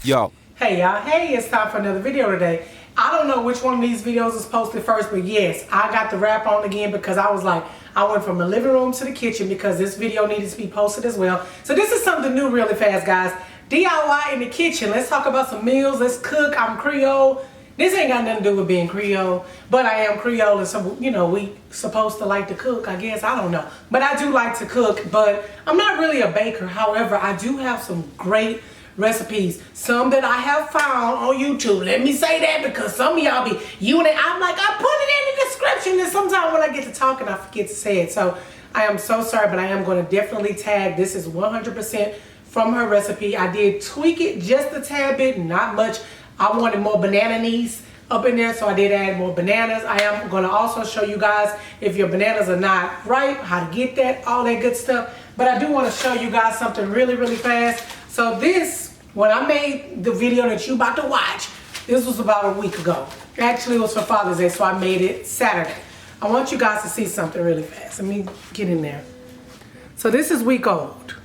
Yo. Hey y'all, hey, it's time for another video today. I don't know which one of these videos is posted first, but yes, I got the wrap on again because I was like, I went from the living room to the kitchen because this video needed to be posted as well. So this is something new really fast, guys. DIY in the kitchen. Let's talk about some meals. Let's cook. I'm Creole. This ain't got nothing to do with being Creole, but I am Creole, and so, you know, we supposed to like to cook, I guess. I don't know. But I do like to cook, but I'm not really a baker. However, I do have some great recipes, some that I have found on YouTube. Let me say that because some of y'all be I'm like, I put it in the description, and sometimes when I get to talking, I forget to say it. So I am so sorry, but I am going to definitely tag. This is 100% from her recipe. I did tweak it just a tad bit, not much. I wanted more banana-nese up in there, so I did add more bananas. I am going to also show you guys if your bananas are not ripe, how to get that, all that good stuff. But I do want to show you guys something really, really fast. So this, when I made the video that you about to watch, this was about a week ago. Actually, it was for Father's Day, so I made it Saturday. I want you guys to see something really fast. Let me get in there. So this is week old.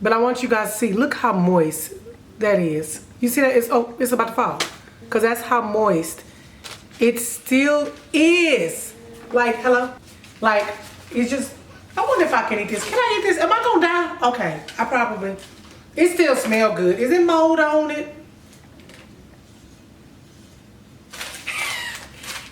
But I want you guys to see, look how moist that is. You see that? It's about to fall. Because that's how moist it still is. Like, hello? Like, it's just, I wonder if I can eat this. Can I eat this? Am I going to die? Okay, I probably. It still smells good. Is it mold on it?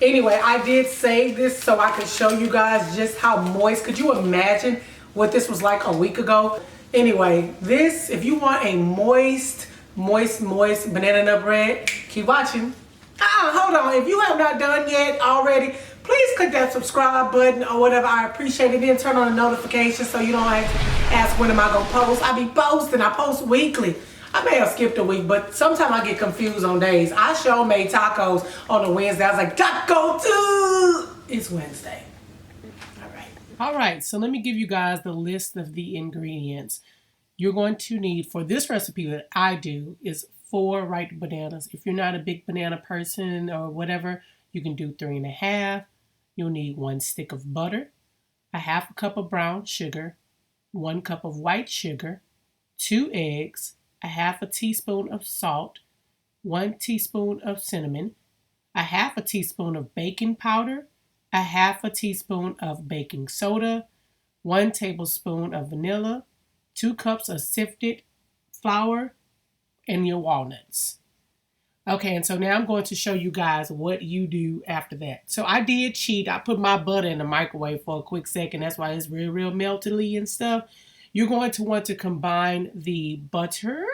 Anyway, I did save this so I could show you guys just how moist. Could you imagine what this was like a week ago? Anyway, this, if you want a moist banana nut bread, keep watching. Hold on. If you have not done yet already, please click that subscribe button or whatever. I appreciate it. Then turn on the notifications so you don't have to ask when am I going to post. I be posting. I post weekly. I may have skipped a week, but sometimes I get confused on days. I sure made tacos on a Wednesday. I was like, Taco Tuesday. It's Wednesday. All right, so let me give you guys the list of the ingredients. You're going to need, for this recipe that I do, is 4 ripe bananas. If you're not a big banana person or whatever, you can do 3.5. You'll need 1 stick of butter, a 1/2 cup of brown sugar, 1 cup of white sugar, 2 eggs, a 1/2 teaspoon of salt, 1 teaspoon of cinnamon, a 1/2 teaspoon of baking powder, a 1/2 teaspoon of baking soda, 1 tablespoon of vanilla, 2 cups of sifted flour, and your walnuts. Okay, and so now I'm going to show you guys what you do after that. So I did cheat. I put my butter in the microwave for a quick second. That's why it's real meltily and stuff. You're going to want to combine the butter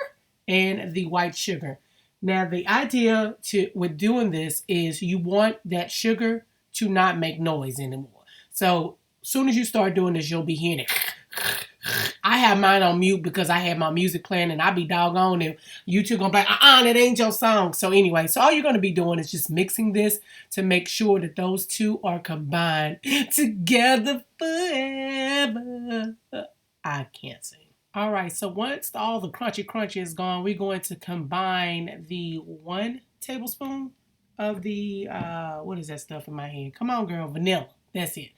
and the white sugar. Now, the idea with doing this is you want that sugar to not make noise anymore. So as soon as you start doing this, you'll be hearing it. I have mine on mute because I have my music playing and I be doggone and YouTube gonna be like, that ain't your song. So anyway, so all you're gonna be doing is just mixing this to make sure that those two are combined together forever. I can't sing. All right, so once all the crunchy is gone, we're going to combine the 1 tablespoon of the, what is that stuff in my hand? Come on, girl, vanilla. That's it.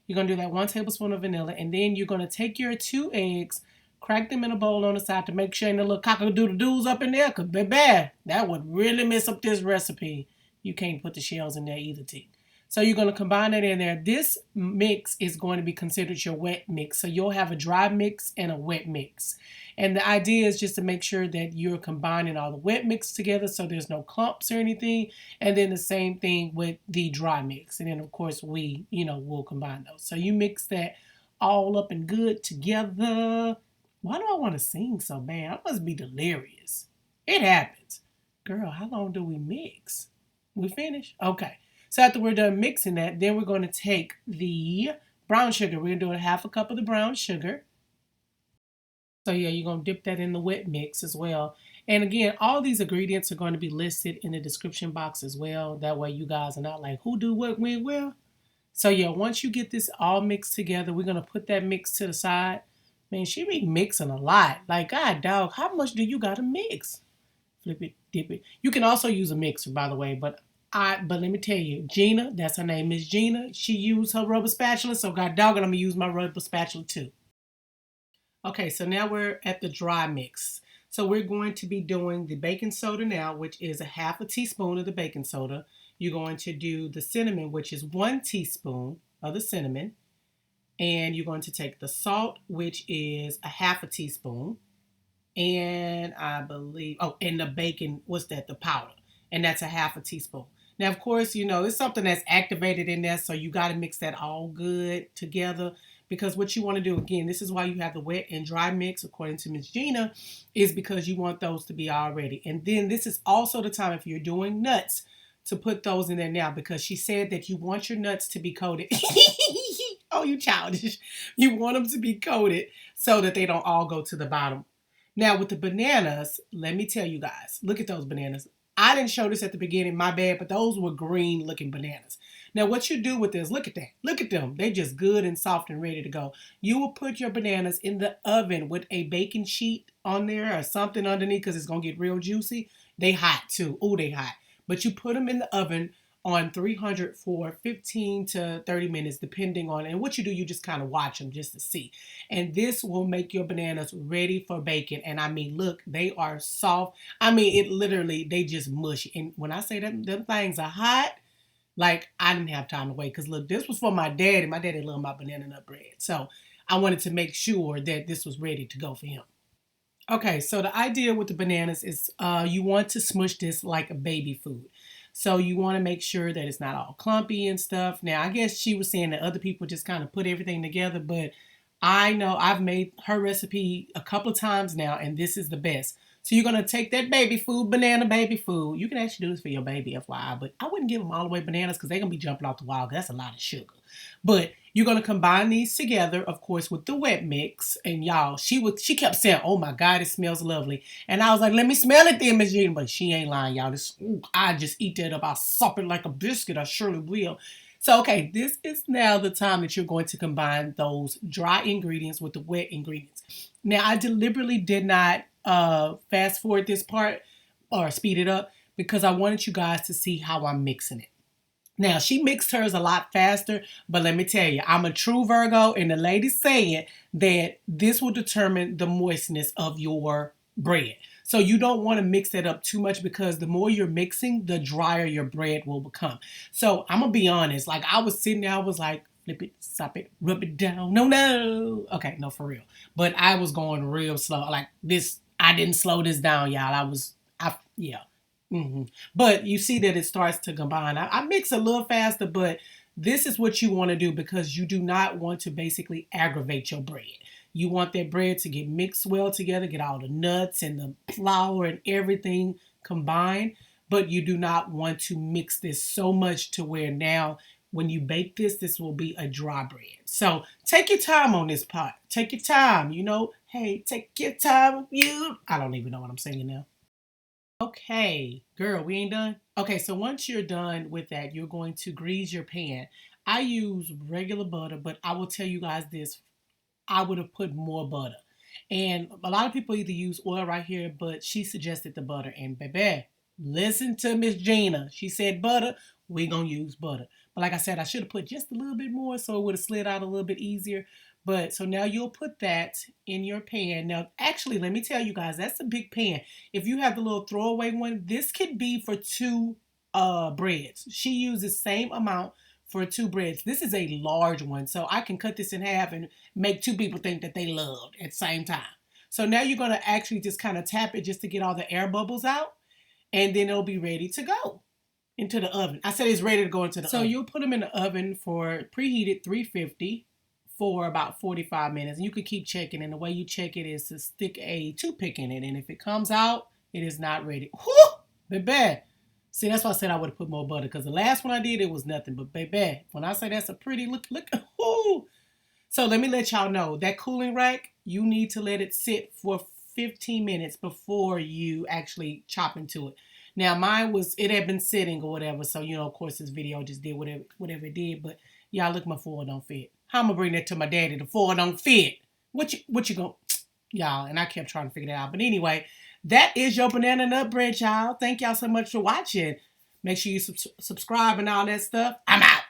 You're going to do that 1 tablespoon of vanilla, and then you're going to take your 2 eggs, crack them in a bowl on the side to make sure ain't no little cock-a-doodle-doos up in there, because, baby, that would really mess up this recipe. You can't put the shells in there either, T. So you're going to combine that in there. This mix is going to be considered your wet mix. So you'll have a dry mix and a wet mix. And the idea is just to make sure that you're combining all the wet mix together so there's no clumps or anything. And then the same thing with the dry mix. And then, of course, we'll combine those. So you mix that all up and good together. Why do I want to sing so bad? I must be delirious. It happens. Girl, how long do we mix? We finish? Okay. So after we're done mixing that, then we're going to take the brown sugar. We're going to do 1/2 cup of the brown sugar. So yeah, you're going to dip that in the wet mix as well. And again, all these ingredients are going to be listed in the description box as well. That way you guys are not like, who do what, when, where? So yeah, once you get this all mixed together, we're going to put that mix to the side. Man, she be mixing a lot. Like, God, dog, how much do you got to mix? Flip it, dip it. You can also use a mixer, by the way, but let me tell you, Gina, that's her name, Miss Gina. She used her rubber spatula, so God dog it, I'm going to use my rubber spatula too. Okay, so now we're at the dry mix. So we're going to be doing the baking soda now, which is a half a teaspoon of the baking soda. You're going to do the cinnamon, which is 1 teaspoon of the cinnamon. And you're going to take the salt, which is a half a teaspoon. And I believe, oh, and the baking, what's that? The powder. And that's a half a teaspoon. Now, of course, you know, it's something that's activated in there, so you got to mix that all good together. Because what you want to do, again, this is why you have the wet and dry mix, according to Miss Gina, is because you want those to be all ready. And then this is also the time, if you're doing nuts, to put those in there now, because she said that you want your nuts to be coated. Oh, you childish. You want them to be coated so that they don't all go to the bottom. Now, with the bananas, let me tell you guys, look at those bananas. I didn't show this at the beginning, my bad, but those were green looking bananas. Now, what you do with this, look at that. Look at them. They're just good and soft and ready to go. You will put your bananas in the oven with a baking sheet on there or something underneath because it's going to get real juicy. They hot too. Oh, they hot. But you put them in the oven on 300 for 15 to 30 minutes, depending on, and what you do, you just kind of watch them just to see. And this will make your bananas ready for baking. And I mean, look, they are soft. I mean, it literally, they just mush. And when I say that them things are hot, like I didn't have time to wait. Because look, this was for my daddy. My daddy loved my banana nut bread. So I wanted to make sure that this was ready to go for him. Okay, so the idea with the bananas is you want to smush this like a baby food. So you want to make sure that it's not all clumpy and stuff. Now, I guess she was saying that other people just kind of put everything together, but I know I've made her recipe a couple of times now, and this is the best. So you're going to take that baby food, banana baby food. You can actually do this for your baby, FYI, but I wouldn't give them all the way bananas because they're going to be jumping off the wall. That's a lot of sugar. But you're going to combine these together, of course, with the wet mix. And y'all, she kept saying, oh my God, it smells lovely. And I was like, let me smell it then, Miss Gina. But she ain't lying, y'all. I just eat that up. I'll sup it like a biscuit. I surely will. So, okay, this is now the time that you're going to combine those dry ingredients with the wet ingredients. Now, I deliberately did not fast forward this part or speed it up because I wanted you guys to see how I'm mixing it. Now, she mixed hers a lot faster, but let me tell you, I'm a true Virgo, and the lady's saying that this will determine the moistness of your bread. So you don't want to mix that up too much because the more you're mixing, the drier your bread will become. So I'm going to be honest. Like, I was sitting there, I was like, flip it, stop it, rub it down. No. Okay, no, for real. But I was going real slow. Like this, I didn't slow this down, y'all. Yeah. Mm-hmm. But you see that it starts to combine. I mix a little faster, but this is what you want to do because you do not want to basically aggravate your bread. You want that bread to get mixed well together, get all the nuts and the flour and everything combined, but you do not want to mix this so much to where now when you bake this, this will be a dry bread. So take your time on this part. Take your time, hey, take your time. I don't even know what I'm saying now. Okay, girl, we ain't done. Okay, so once you're done with that, you're going to grease your pan. I use regular butter, but I will tell you guys this. I would have put more butter. And a lot of people either use oil right here, but she suggested the butter. And baby, listen to Miss Gina. She said butter, we gonna use butter. But like I said, I should have put just a little bit more so it would have slid out a little bit easier. But so now you'll put that in your pan. Now, actually, let me tell you guys, that's a big pan. If you have the little throwaway one, this could be for two breads. She uses same amount for two breads. This is a large one, so I can cut this in half and make two people think that they loved at the same time. So now you're going to actually just kind of tap it just to get all the air bubbles out, and then it'll be ready to go into the oven. I said it's ready to go into the oven. So you'll put them in the oven for preheated 350 for about 45 minutes. And you can keep checking, and the way you check it is to stick a toothpick in it, and if it comes out, it is not ready. Whoo! Baby. See, that's why I said I would have put more butter, because the last one I did, it was nothing. But baby, when I say that's a pretty look, whoo! So let me let y'all know, that cooling rack, you need to let it sit for 15 minutes before you actually chop into it. Now, mine it had been sitting or whatever, so, of course, this video just did whatever it did, but y'all, look, my foil don't fit. How I'm going to bring that to my daddy? The foil don't fit. What you going y'all, and I kept trying to figure that out. But anyway, that is your banana nut bread, y'all. Thank y'all so much for watching. Make sure you subscribe and all that stuff. I'm out.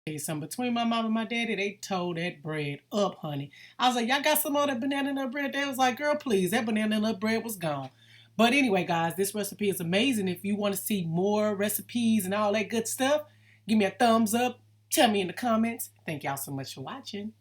Tell you something, between my mom and my daddy, they tore that bread up, honey. I was like, y'all got some more of that banana nut bread? They was like, girl, please, that banana nut bread was gone. But anyway, guys, this recipe is amazing. If you want to see more recipes and all that good stuff, give me a thumbs up. Tell me in the comments. Thank y'all so much for watching.